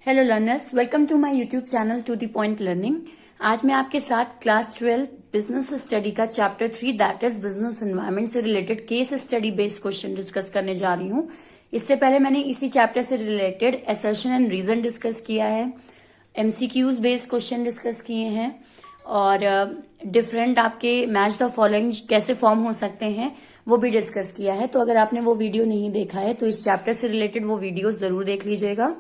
Hello learners, welcome to my YouTube channel to the point learning. आज मैं आपके साथ क्लास 12 बिजनेस स्टडी का chapter 3 that is business environment से related case study based question discuss करने जा रही हूँ। इससे पहले मैंने इसी चैप्टर से related assertion and reason discuss किया है, एमसीक्यूज बेस्ड क्वेश्चन डिस्कस किए हैं और डिफरेंट आपके मैच द फॉलोइंग कैसे फॉर्म हो सकते हैं वो भी डिस्कस किया है। तो अगर आपने वो वीडियो नहीं देखा है तो इस चैप्टर से रिलेटेड वो वीडियो जरूर देख लीजिएगा।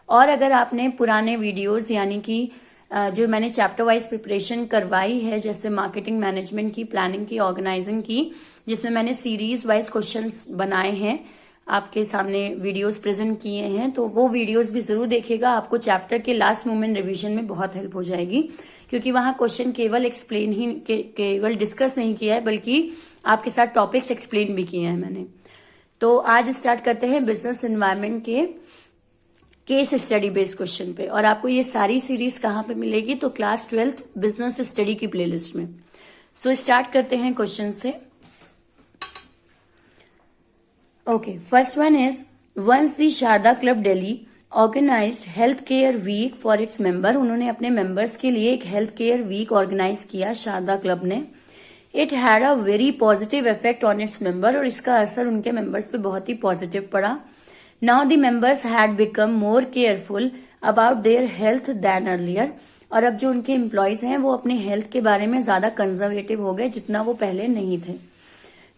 और अगर आपने पुराने वीडियोस यानी कि जो मैंने चैप्टर वाइज प्रिपरेशन करवाई है, जैसे मार्केटिंग मैनेजमेंट की, प्लानिंग की, ऑर्गेनाइजिंग की, जिसमें मैंने सीरीज वाइज क्वेश्चंस बनाए हैं, आपके सामने वीडियोस प्रेजेंट किए हैं, तो वो वीडियोस भी जरूर देखिएगा। आपको चैप्टर के लास्ट मोमेंट रिवीजन में बहुत हेल्प हो जाएगी, क्योंकि वहां क्वेश्चन केवल डिस्कस नहीं किया है बल्कि आपके साथ टॉपिक्स एक्सप्लेन भी किए हैं मैंने। तो आज स्टार्ट करते हैं बिजनेस एनवायरनमेंट के केस स्टडी बेस्ड क्वेश्चन पे। और आपको ये सारी सीरीज कहाँ पे मिलेगी? तो क्लास 12 बिजनेस स्टडी की प्लेलिस्ट में। सो स्टार्ट करते हैं क्वेश्चन से। Okay, first one is once the Sharda club Delhi organised health care week for its member. उन्होंने अपने मेंबर्स के लिए एक हेल्थ केयर वीक ऑर्गेनाइज किया शारदा क्लब ने। It had a very positive effect on its member, और इसका असर उनके मेंबर्स पे बहुत ही पॉजिटिव पड़ा। Now the members had become more careful about their health than earlier. और अब जो उनके एम्प्लॉयज हैं वो अपने हेल्थ के बारे में ज्यादा कंजर्वेटिव हो गए, जितना वो पहले नहीं थे।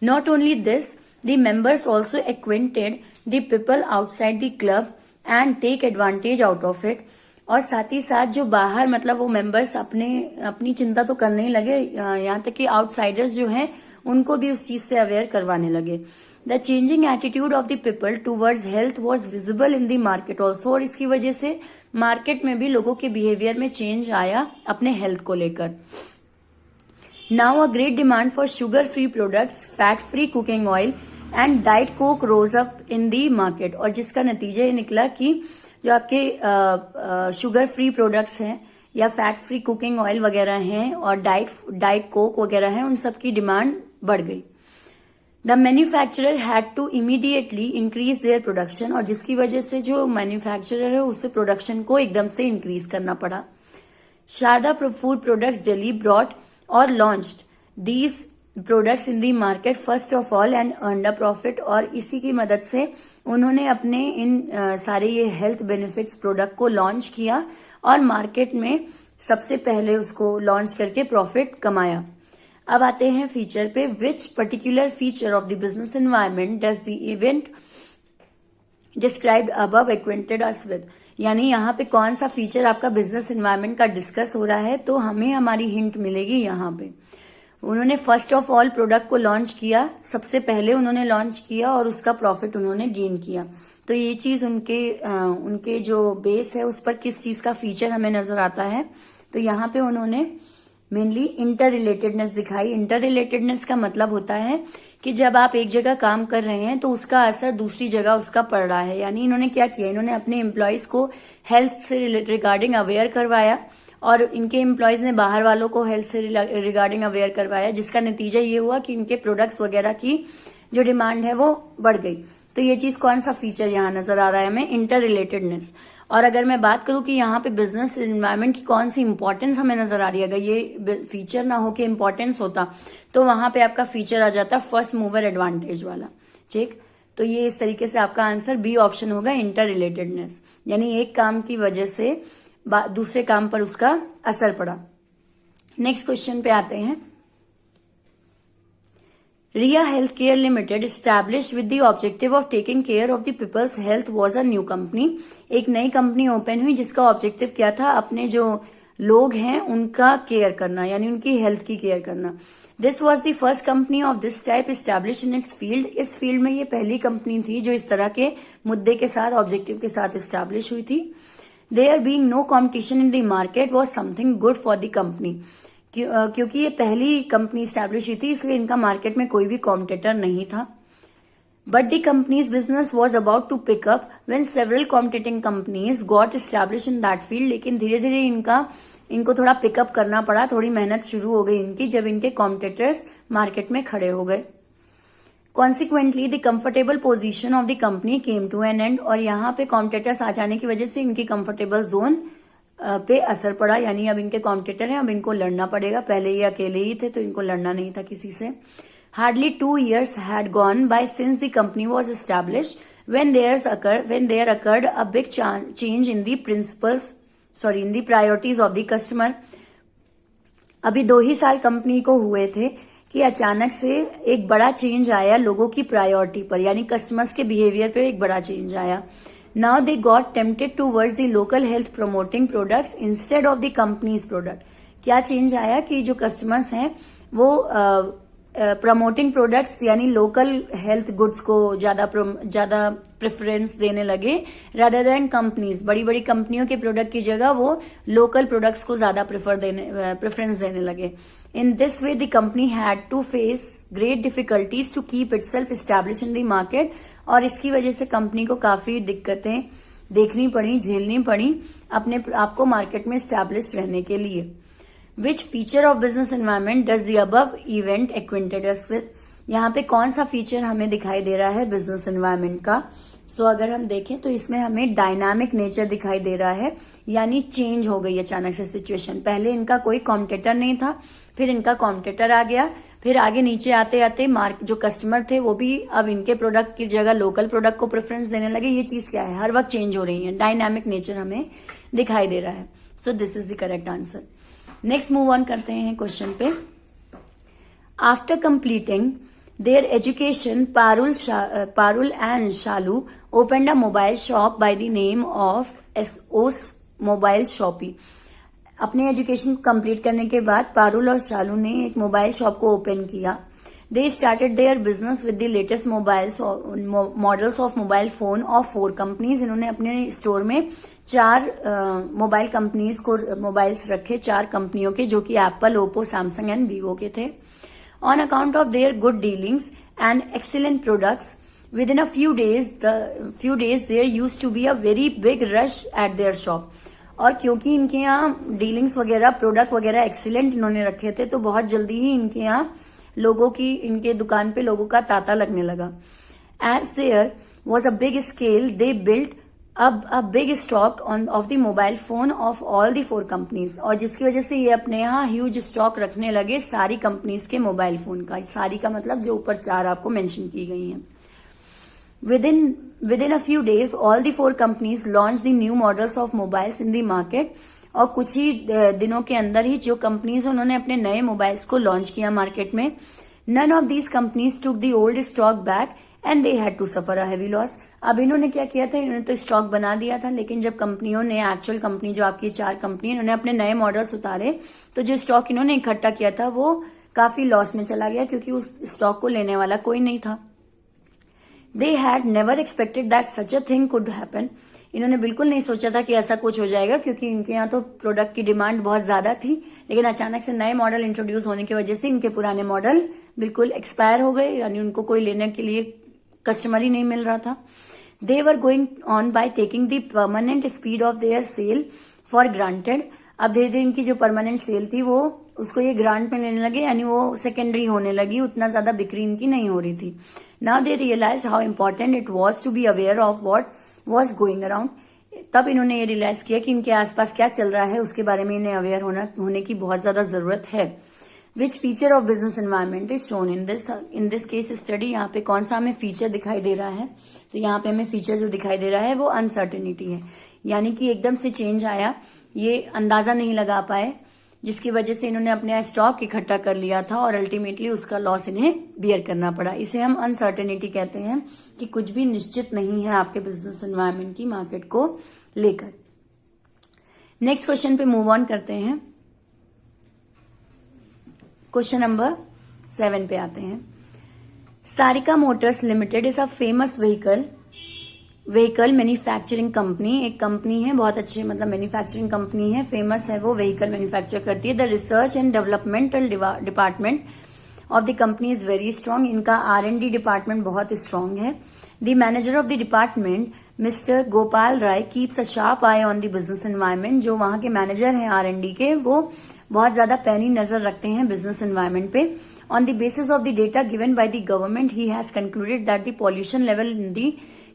Not only this, the members also acquainted the people outside the club and take advantage out of it. और साथ ही साथ जो बाहर मतलब वो मेंबर्स अपनी चिंता तो करने ही लगे, यहाँ तक कि आउटसाइडर्स जो हैं उनको भी उस चीज से अवेयर करवाने लगे। The changing attitude of the people towards health was visible in the market also. और इसकी वजह से मार्केट में भी लोगों के बिहेवियर में चेंज आया अपने हेल्थ को लेकर। Now a great demand for sugar free products, fat free cooking oil and diet coke rose up in the market. और जिसका नतीजा ये निकला कि जो आपके शुगर फ्री प्रोडक्ट्स हैं या फैट फ्री कुकिंग ऑयल वगैरह हैं और डाइट कोक वगैरह हैं, उन सब की डिमांड बढ़ गई। The manufacturer had to immediately increase their production. और जिसकी वजह से जो मैन्युफैक्चरर है उसे प्रोडक्शन को एकदम से इंक्रीज करना पड़ा। Sharda food products Delhi brought और launched these products in the market first of all and earn a profit. और इसी की मदद से उन्होंने अपने इन सारे ये हेल्थ बेनिफिट्स प्रोडक्ट को लॉन्च किया और मार्केट में सबसे पहले उसको लॉन्च करके प्रॉफिट कमाया। अब आते हैं फीचर पे। Which particular feature of the business environment does the event described above acquainted us with. यानी यहाँ पे कौन सा फीचर आपका बिजनेस एनवायरनमेंट का डिस्कस हो रहा है, तो हमें हमारी हिंट मिलेगी यहाँ पे। उन्होंने फर्स्ट ऑफ ऑल प्रोडक्ट को लॉन्च किया, सबसे पहले उन्होंने लॉन्च किया और उसका प्रॉफिट उन्होंने गेन किया। तो ये चीज उनके जो बेस है उस पर किस चीज का फीचर हमें नजर आता है, तो यहाँ पे उन्होंने मेनली इंटर रिलेटेडनेस दिखाई। इंटर रिलेटेडनेस का मतलब होता है कि जब आप एक जगह काम कर रहे हैं तो उसका असर दूसरी जगह उसका पड़ रहा है। यानी इन्होंने क्या किया, इन्होंने अपने एम्प्लॉयज को हेल्थ से रिगार्डिंग अवेयर करवाया और इनके एम्प्लॉयज ने बाहर वालों को हेल्थ से रिगार्डिंग अवेयर करवाया, जिसका नतीजा ये हुआ कि इनके प्रोडक्ट्स वगैरह की जो डिमांड है वो बढ़ गई। तो ये चीज कौन सा फीचर यहाँ नजर आ रहा है हमें? Inter relatedness. और अगर मैं बात करूं कि यहाँ पे बिजनेस एनवायरनमेंट की कौन सी इंपॉर्टेंस हमें नजर आ रही है, अगर ये फीचर ना हो के इंपॉर्टेंस होता तो वहां पे आपका फीचर आ जाता फर्स्ट मूवर एडवांटेज वाला। ठीक, तो ये इस तरीके से आपका आंसर बी ऑप्शन होगा, इंटर रिलेटेडनेस। यानी एक काम की वजह से दूसरे काम पर उसका असर पड़ा। नेक्स्ट क्वेश्चन पे आते हैं। Riya health care limited established with the objective of taking care of the people's health was a new company। एक नई कंपनी ओपन हुई जिसका ऑब्जेक्टिव क्या था? अपने जो लोग हैं उनका केयर करना, यानी उनकी हेल्थ की केयर करना। This was the first company of this type establish in its field. इस फील्ड में ये पहली कंपनी थी जो इस तरह के मुद्दे के साथ, ऑब्जेक्टिव के साथ एस्टैब्लिश हुई थी। There being no competition in the market was something good for the company. क्योंकि ये पहली कंपनी स्टैब्लिश हुई थी इसलिए इनका मार्केट में कोई भी कॉम्पिटिटर नहीं था। But the company's business was about to pick up when several competing companies got establish in that field. लेकिन धीरे धीरे इनको थोड़ा पिकअप करना पड़ा, थोड़ी मेहनत शुरू हो गई इनकी, जब इनके कॉम्पिटिटर्स मार्केट में खड़े हो गए। Consequently the comfortable position of the company came to an end, और यहाँ पे कॉम्पिटिटर्स आ जाने की वजह से इनकी कंफर्टेबल जोन पे असर पड़ा, यानी अब इनके कॉम्पिटिटर हैं, अब इनको लड़ना पड़ेगा। पहले ये अकेले ही थे तो इनको लड़ना नहीं था किसी से। Hardly 2 years had gone by since the company was established when there occurred a big change in the in the priorities of the customer। अभी 2 ही साल कंपनी को हुए थे कि अचानक से एक बड़ा चेंज आया लोगों की प्रायोरिटी पर, यानी कस्टमर्स के बिहेवियर पे एक बड़ा चेंज आया। Now they got tempted towards the local health promoting products instead of the companies product. क्या चेंज आया कि जो कस्टमर्स हैं वो प्रमोटिंग प्रोडक्ट्स यानी लोकल हेल्थ गुड्स को ज्यादा प्रेफरेंस देने लगे, रादर देन कंपनीज। बड़ी बड़ी कंपनियों के प्रोडक्ट की जगह वो लोकल प्रोडक्ट्स को ज्यादा प्रेफरेंस देने लगे। In this way the company had to face great difficulties to keep itself establish in the market, और इसकी वजह से कंपनी को काफी दिक्कतें देखनी पड़ी, झेलनी पड़ी अपने आप को मार्केट में एस्टैब्लिश रहने के लिए। Which feature of business environment does the above event acquainted us with? यहाँ पे कौन सा फीचर हमें दिखाई दे रहा है बिजनेस एनवायरनमेंट का? अगर हम देखें तो इसमें हमें डायनामिक नेचर दिखाई दे रहा है, यानी चेंज हो गई अचानक से सिचुएशन। पहले इनका कोई कॉम्पिटिटर नहीं था, फिर इनका कॉम्पिटिटर आ गया, फिर आगे नीचे आते आते जो कस्टमर थे वो भी अब इनके प्रोडक्ट की जगह लोकल प्रोडक्ट को प्रेफरेंस देने लगे। ये चीज क्या है? हर वक्त चेंज हो रही है, डायनामिक नेचर हमें दिखाई दे रहा है। So this is the correct answer. Next move on करते हैं क्वेश्चन पे। After completing their education Parul and Shalu opened a mobile shop by the name of SOS mobile shoppe. अपने एजुकेशन कंप्लीट करने के बाद पारुल और शालू ने एक मोबाइल शॉप को ओपन किया। They started their business with the latest models of mobile phone of 4 companies. इन्होंने अपने स्टोर में 4 मोबाइल कंपनीज को मोबाइल्स रखे, 4 कंपनियों के, जो कि Apple, Oppo, Samsung and Vivo के थे। On account of their good dealings and excellent products within a few days there used to be a very big rush at their shop. और क्योंकि इनके यहाँ डीलिंग्स वगैरह, product वगैरह excellent इन्होंने रखे थे, तो बहुत जल्दी ही इनके यहाँ इनके दुकान पे लोगों का तांता लगने लगा। As there was a big scale they built a big stock of the mobile phone of all the 4 companies, और जिसकी वजह से ये अपने यहाँ ह्यूज स्टॉक रखने लगे सारी कंपनीज के मोबाइल फोन का। सारी का मतलब जो ऊपर 4 आपको मेंशन की गई हैं। Within a few days all the 4 companies launched the new models of mobiles in the market, और कुछ ही दिनों के अंदर ही जो कंपनीज उन्होंने अपने नए मोबाइल्स को लॉन्च किया मार्केट में। None of these companies took the old stock back and they had to suffer a heavy loss। अब इन्होंने क्या किया था? इन्होंने तो स्टॉक बना दिया था, लेकिन जब कंपनियों ने, एक्चुअल कंपनी जो आपकी 4 कंपनी, इन्होंने अपने नए मॉडल्स उतारे तो जो स्टॉक इन्होंने इकट्ठा किया था वो काफी लॉस में चला गया, क्योंकि उस स्टॉक को लेने वाला कोई नहीं था। They had never expected that such a thing could happen. इन्होंने बिल्कुल नहीं सोचा था कि ऐसा कुछ हो जाएगा, क्योंकि इनके यहाँ तो प्रोडक्ट की डिमांड बहुत ज्यादा थी, लेकिन अचानक से नए मॉडल इंट्रोड्यूस होने की वजह से इनके पुराने मॉडल बिल्कुल एक्सपायर हो गए, यानी उनको कोई लेने के लिए कस्टमर ही नहीं मिल रहा था। They were going on by taking the permanent speed of their sale for granted. अब धीरे धीरे इनकी जो परमानेंट सेल थी वो उसको ये ग्रांट में लेने लगे, यानी वो सेकेंडरी होने लगी, उतना ज्यादा बिक्री इनकी नहीं हो रही थी। Now they realise how important it was to be aware of what was going around. तब इन्होंने ये रियलाइज किया कि इनके आसपास क्या चल रहा है उसके बारे में इन्हें अवेयर होने की बहुत ज्यादा जरूरत है। Which feature of business environment is shown in this case study. यहाँ पे कौन सा हमें फीचर दिखाई दे रहा है? तो यहाँ पे हमें फीचर जो दिखाई दे रहा है वो अनसर्टेनिटी है, यानी कि एकदम से चेंज आया, ये अंदाजा नहीं लगा पाए, जिसकी वजह से इन्होंने अपने स्टॉक इकट्ठा कर लिया था और अल्टीमेटली उसका लॉस इन्हें बियर करना पड़ा। इसे हम अनसर्टेनिटी कहते हैं, कि कुछ भी निश्चित नहीं है आपके बिजनेस एनवायरमेंट की मार्केट को लेकर। नेक्स्ट क्वेश्चन पे मूव ऑन करते हैं। क्वेश्चन नंबर 7 पे आते हैं। Sarika Motors limited is a famous vehicle manufacturing company. एक कंपनी है, बहुत अच्छी मतलब मैन्युफैक्चरिंग कंपनी है, फेमस है, वो व्हीकल मैन्युफैक्चर करती है। The research and developmental department of the company is very strong. इनका R&D डिपार्टमेंट बहुत स्ट्रांग है। The manager of the department mister Gopal Rai keeps a sharp eye on the business environment. जो वहां के मैनेजर हैं R&D के, वो बहुत ज्यादा पैनी नजर रखते हैं बिजनेस एनवायरनमेंट पे। On the basis of the data given by the government he has concluded that the pollution level in the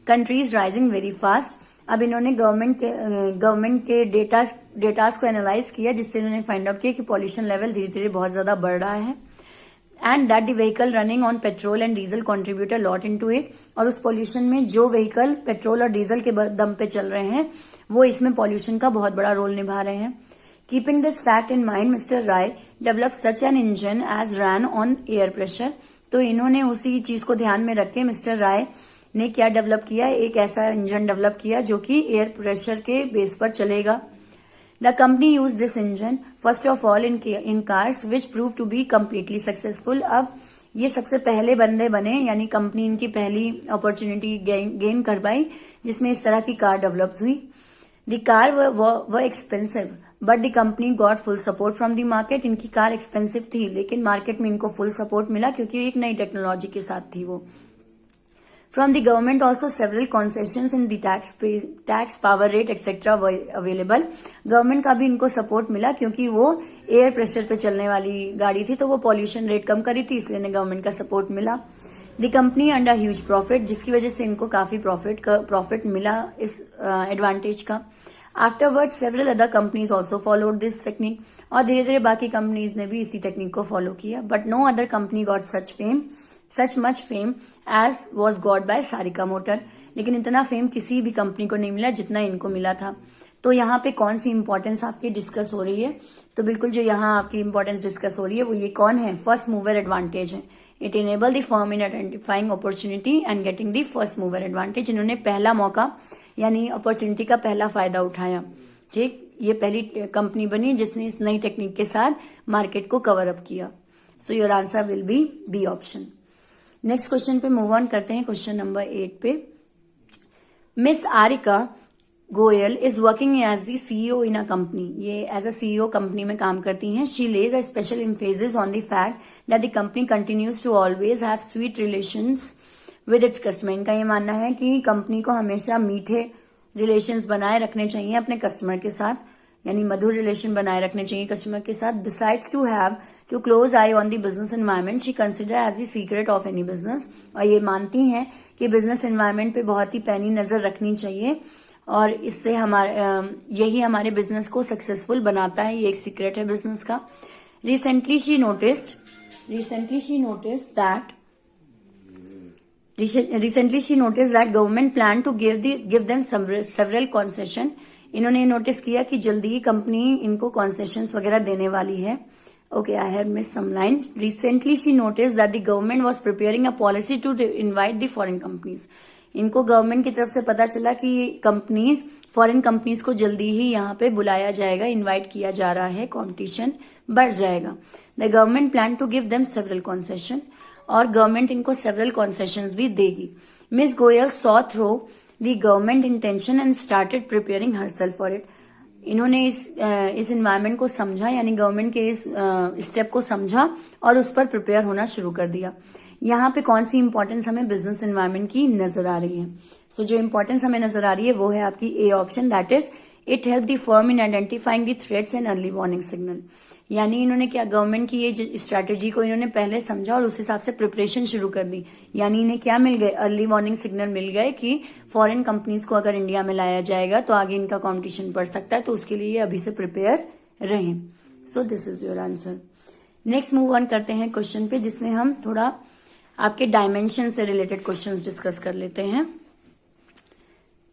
country is rising very fast. अब इन्होंने गवर्नमेंट के डेटास को एनालाइज किया, जिससे इन्होंने फाइंड आउट किया कि पॉल्यूशन लेवल धीरे धीरे बहुत ज्यादा बढ़ रहा है। And that the vehicle running on petrol and diesel contribute a lot into it. और उस पॉल्यूशन में जो व्हीकल पेट्रोल और डीजल के दम पे चल रहे हैं, वो इसमें पॉल्यूशन का बहुत बड़ा रोल निभा रहे हैं। Keeping this fact in mind, mister Rai develop such an engine as run on air pressure. तो इन्होंने उसी चीज को ध्यान में रख के मिस्टर राय ने क्या डेवलप किया, एक ऐसा इंजन डेवलप किया जो कि एयर प्रेशर के बेस पर चलेगा। The company used this engine first of all in cars which proved to be completely successful। अब ये सबसे पहले बंदे बने, यानी कंपनी इनकी पहली अपॉर्चुनिटी गेन कर पाई जिसमें इस तरह की कार डेवलप हुई। The car were expensive but the company got full support from the market. इनकी कार एक्सपेंसिव थी, लेकिन मार्केट में इनको फुल सपोर्ट मिला क्योंकि एक नई टेक्नोलॉजी के साथ थी वो। From the government also several concessions in the tax power rate etc. were available। Government का भी इनको सपोर्ट मिला क्योंकि वो एयर प्रेशर पे चलने वाली गाड़ी थी, तो वो पॉल्यूशन रेट कम करी थी, इसलिए गवर्नमेंट का सपोर्ट मिला। The company under huge profit, जिसकी वजह से इनको काफी प्रॉफिट मिला इस एडवांटेज का। Afterward several other companies also followed this technique. और धीरे धीरे बाकी कंपनीज ने भी इसी टेक्निक को फॉलो किया। But no other company got such much fame as was got by Sarika motor. लेकिन इतना फेम किसी भी कंपनी को नहीं मिला जितना इनको मिला था। तो यहाँ पे कौन सी इंपॉर्टेंस आपकी डिस्कस हो रही है, तो बिल्कुल जो यहाँ आपकी इंपॉर्टेंस डिस्कस हो रही है वो ये कौन है, फर्स्ट मूवर एडवांटेज है। It enable the firm in identifying opportunity and getting the first mover advantage. इन्होंने पहला मौका यानी अपॉर्चुनिटी का पहला फायदा उठाया। ठीक, ये पहली कंपनी बनी जिसने इस नई टेक्निक के साथ मार्केट को कवर अप किया। So your answer will be option. Next question पे मूव ऑन करते हैं, क्वेश्चन नंबर 8 पे। Miss Arika Goyal is working as the CEO in a company. ये एज अ CEO कंपनी में काम करती हैं। She lays a special emphasis on the fact that the company continues to always have sweet relations with its customer. इनका ये मानना है कि कंपनी को हमेशा मीठे रिलेशंस बनाए रखने चाहिए अपने कस्टमर के साथ, यानी मधुर रिलेशन बनाए रखने चाहिए कस्टमर के साथ। Besides to have to close eye on the business environment she consider as the secret of any business. और ये मानती हैं कि बिजनेस एनवायरनमेंट पे बहुत ही पैनी नजर रखनी चाहिए और इससे यही हमारे बिजनेस को सक्सेसफुल बनाता है। ये एक सीक्रेट है बिजनेस का। Recently she noticed that government plan to give them several concession. इन्होंने नोटिस किया कि जल्दी ही कंपनी इनको कॉन्सेशंस वगैरह देने वाली है। Okay, I have missed some lines. Recently, she noticed that the government was preparing a policy to invite the foreign companies. इनको गवर्नमेंट की तरफ से पता चला कि फॉरेन कंपनीज को जल्दी ही यहाँ पे बुलाया जाएगा, इनवाइट किया जा रहा है, कंपटीशन बढ़ जाएगा। The government plan to give them several concession, और गवर्नमेंट इनको सेवरल कॉन्सेशंस भी देगी। Miss Goyal saw through the government intention and started preparing herself for it. इन्होंने इस एनवायरनमेंट को समझा, यानी गवर्नमेंट के इस स्टेप को समझा और उस पर प्रिपेयर होना शुरू कर दिया। यहाँ पे कौन सी इंपॉर्टेंस हमें बिजनेस एनवायरनमेंट की नजर आ रही है? सो जो इंपॉर्टेंस हमें नजर आ रही है वो है आपकी A option, that is it help the firm in identifying the threats and early warning signal. यानी इन्होंने क्या, गवर्नमेंट की ये स्ट्रैटेजी को इन्होंने पहले समझा और उस हिसाब से प्रिपरेशन शुरू कर दी। यानी इन्हें क्या मिल गए, अर्ली वार्निंग सिग्नल मिल गए कि फॉरेन कंपनीज को अगर इंडिया में लाया जाएगा तो आगे इनका कॉम्पिटिशन बढ़ सकता है, तो उसके लिए अभी से प्रिपेयर रहें। सो this is your answer. Next move on करते हैं क्वेश्चन पे, जिसमें हम थोड़ा आपके डायमेंशन से रिलेटेड क्वेश्चंस डिस्कस कर लेते हैं।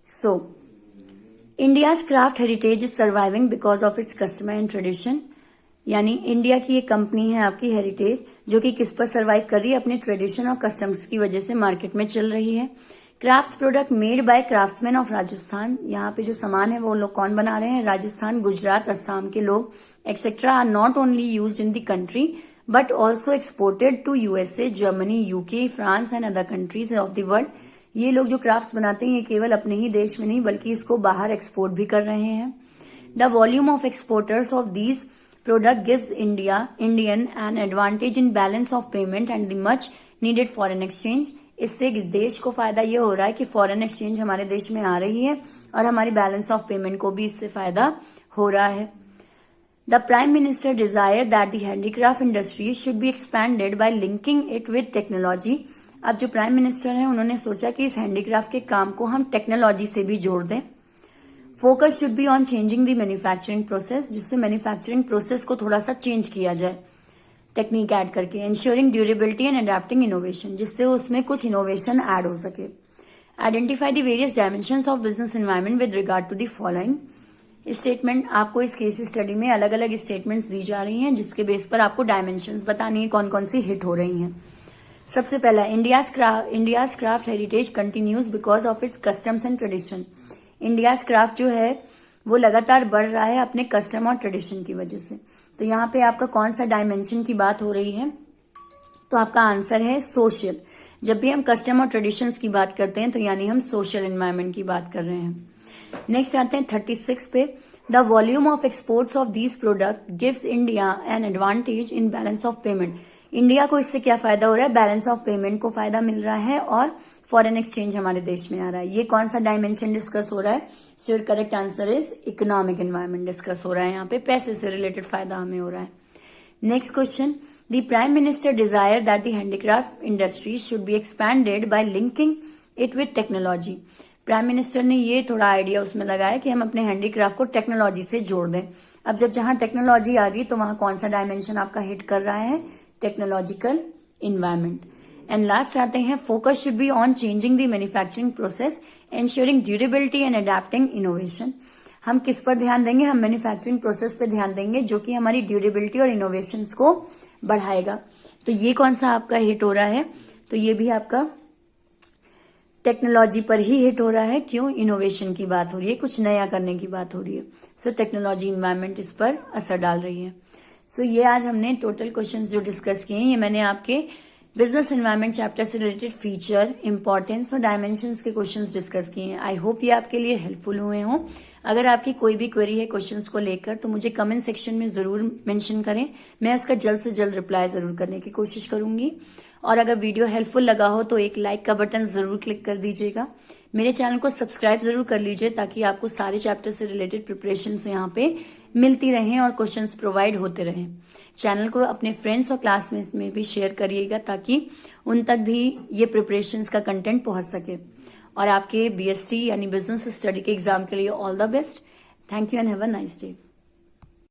सो India's craft heritage is surviving because of its customer and tradition. यानी इंडिया की एक कंपनी है आपकी हेरिटेज, जो कि किस पर सर्वाइव कर रही है, अपने ट्रेडिशन और कस्टम्स की वजह से मार्केट में चल रही है। Craft product made by craftsman of Rajasthan. यहाँ पे जो सामान है वो लोग कौन बना रहे हैं, राजस्थान, गुजरात, असम के लोग etcetera are not only used in the country but also exported to USA, Germany, UK, France and other countries of the world. ये लोग जो क्राफ्ट्स बनाते हैं ये केवल अपने ही देश में नहीं बल्कि इसको बाहर एक्सपोर्ट भी कर रहे हैं। The volume of exporters of these product gives Indian an advantage in balance of payment and the much needed foreign exchange. इससे देश को फायदा ये हो रहा है कि फॉरेन एक्सचेंज हमारे देश में आ रही है और हमारी बैलेंस ऑफ पेमेंट को भी इससे फायदा हो रहा है। The prime minister desire that the handicraft industry should be expanded bye linking it with technology. अब जो प्राइम मिनिस्टर है उन्होंने सोचा कि इस हैंडीक्राफ्ट के काम को हम टेक्नोलॉजी से भी जोड़ दें। Focus should be on changing the manufacturing process, जिससे मैन्युफैक्चरिंग प्रोसेस को थोड़ा सा चेंज किया जाए टेक्निक ऐड करके। Ensuring durability and adapting innovation, जिससे उसमें कुछ इनोवेशन ऐड हो सके। Identify the various dimensions of business environment with regard to the following statement. आपको इस केस स्टडी में अलग अलग स्टेटमेंट्स दी जा रही हैं, जिसके बेस पर आपको डायमेंशंस बतानी है कौन कौन सी हिट हो रही हैं। सबसे पहला, India's craft heritage continues because of its customs and tradition. India's craft जो है वो लगातार बढ़ रहा है अपने कस्टम और ट्रेडिशन की वजह से। तो यहाँ पे आपका कौन सा डायमेंशन की बात हो रही है, तो आपका आंसर है सोशल। जब भी हम कस्टम और ट्रेडिशंस की बात करते हैं तो यानी हम सोशल एनवायरनमेंट की बात कर रहे हैं। नेक्स्ट आते हैं 36 पे। The volume of exports of these product gives India an advantage in balance of payment. India को इससे क्या फायदा हो रहा है, बैलेंस ऑफ पेमेंट को फायदा मिल रहा है और फॉरेन एक्सचेंज हमारे देश में आ रहा है। ये कौन सा डायमेंशन डिस्कस हो रहा है, so your correct answer is economic environment discuss हो रहा है। यहाँ पे पैसे से रिलेटेड फायदा हमें हो रहा है। Next question, the prime minister desire that the handicraft industry should be expanded bye linking it with technology. Prime minister ने ये थोड़ा आइडिया उसमें लगाया कि हम अपने हैंडीक्राफ्ट को टेक्नोलॉजी से जोड़ दें। अब जब जहां टेक्नोलॉजी आ गई तो वहां कौन सा डायमेंशन आपका हिट कर रहा है, टेक्नोलॉजिकल इन्वायरमेंट। एंड लास्ट आते हैं, focus should be on changing the manufacturing process, ensuring durability and adapting innovation. हम किस पर ध्यान देंगे, हम मैन्युफैक्चरिंग प्रोसेस पे ध्यान देंगे जो कि हमारी ड्यूरेबिलिटी और इनोवेशंस को बढ़ाएगा। तो ये कौन सा आपका हिट हो रहा है, तो ये भी आपका टेक्नोलॉजी पर ही हिट हो रहा है। क्यों, इनोवेशन की बात हो रही है, कुछ नया करने की बात हो रही है। सो टेक्नोलॉजी इन्वायरमेंट इस पर असर डाल रही है। सो ये आज हमने टोटल क्वेश्चंस जो डिस्कस किए हैं, ये मैंने आपके बिजनेस एनवायरनमेंट चैप्टर से रिलेटेड फीचर, इंपॉर्टेंस और डायमेंशंस के क्वेश्चंस डिस्कस किए हैं। आई होप ये आपके लिए हेल्पफुल हुए हों। अगर आपकी कोई भी क्वेरी है क्वेश्चंस को लेकर तो मुझे कमेंट सेक्शन में जरूर मेंशन करें, मैं उसका जल्द से जल्द रिप्लाई जरूर करने की कोशिश करूंगी। और अगर वीडियो हेल्पफुल लगा हो तो एक लाइक का बटन जरूर क्लिक कर दीजिएगा। मेरे चैनल को सब्सक्राइब जरूर कर लीजिए ताकि आपको सारे चैप्टर से रिलेटेड प्रिपरेशन यहाँ पे मिलती रहें और क्वेश्चंस प्रोवाइड होते रहें। चैनल को अपने फ्रेंड्स और क्लासमेट्स में भी शेयर करिएगा ताकि उन तक भी ये प्रिपरेशंस का कंटेंट पहुंच सके। और आपके BST यानी बिजनेस स्टडी के एग्जाम के लिए all the best. Thank you and have a nice day.